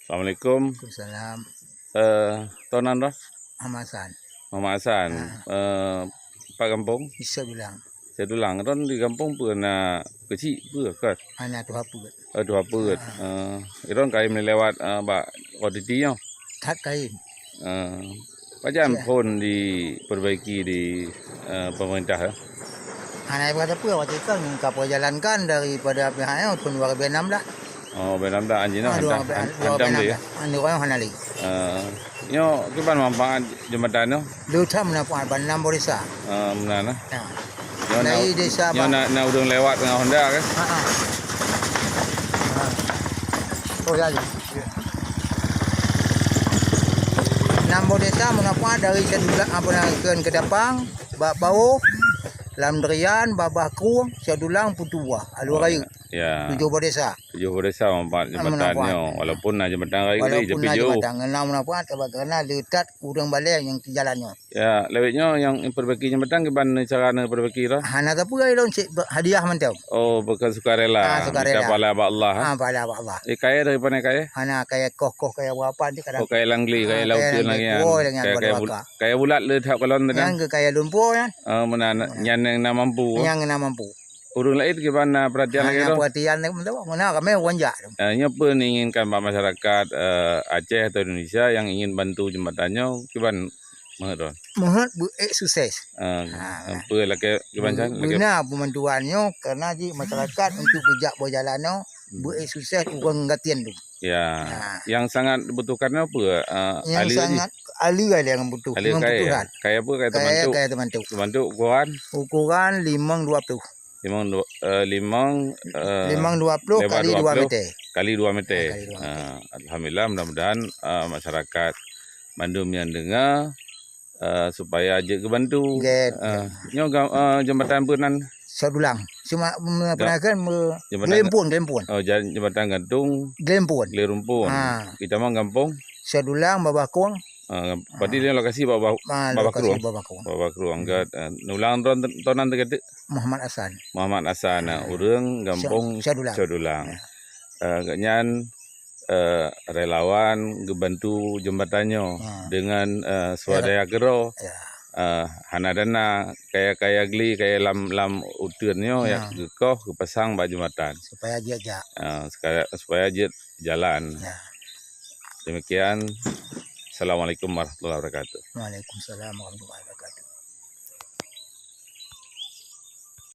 Assalamualaikum. Waalaikumsalam. Tuan dah? Hamasan. Muhammad Hasan. Pak kampung? Bisa bilang. Saya dulang. Ron di kampung pernah kecil pun kan? Anak tu apa? Tu apa? Ron kaya melewat bak koditi nya. Tak kain. Pajan pun diperbaiki di pemerintah. Anak berkata apa waktu itu kita jalankan daripada pihaknya tahun 2006 dah. Oh, benam dah anjing hantam dia. Anu orang hanali. Nyo kiban manfaat jembatan no? Luta menapa banam borisa. Menana. Nyo dari desa Nyo na udung lewat dengan Honda kan? Oh ya. Nambah desa menapa dari Sedulang apa ke Dapang, Bau, Lamdrian, Babakru, Sedulang, Putua, Aluraya. Ya. 7 desa. 7 desa manfaat jembatannya. Walaupun jembatan raya gede Walaupun je jembatan ngena menapa kerana letak udang balai yang ke jalannya. Ya, lewatnya yang perbaiki jembatan gimana cara nak perbaiki dah? Hana apa ai lon hadiah mantau. Oh, bukan sukarela. Sukarela. Kita pala Allah. Pala Allah. Kaya daripada kaya? Hana kaya koh kaya berapa nanti kadang. Oh, kaya langgli, kaya lautan lagi kan. Kaya bulat le tak kalon dah. Yang kaya lumpur kan. Mana yang nak mampu. Yang nak mampu. Urung lain gimana perhatian lagi tu? Perhatian mana kami wanjak. Nya pun inginkan masyarakat Aceh atau Indonesia yang ingin bantu jembatannya gimana? Mohon sukses. Apa lagi gimana? Guna pembantuannya karena di masyarakat untuk bijak berjalannya sukses orang gatian tu. Ya. Yang sangat dibutuhkannya apa? Yang sangat ahli yang butuh. Ahli kaya. Kaya apa kaya terbantu? Kaya terbantu. Terbantu ukuran? Ukuran 520. 520 kali 2 meter. Kali 2 meter. Alhamdulillah, mudah-mudahan masyarakat Bandung yang dengar supaya aja kebantu. Nyo jembatan penan Sedulang. Cuma pernah kan Glempun. Oh, jembatan gantung Glempun. Glerumpun. Kita mau gampung Sedulang Babakung. Berarti dia lokasi Babakru. Babakru angkat nulang tonan tegede. Muhammad Hasan. Muhammad Hasan. Urang gampung Sedulang. Ganyan relawan ngebantu jembatannya dengan swadaya gero. Hana dana kaya gli kaya lam uturnya ya gekoh kepasang bak jembatan supaya dia supaya dia jalan. Demikian. Assalamualaikum warahmatullahi wabarakatuh. Waalaikumsalam warahmatullahi wabarakatuh.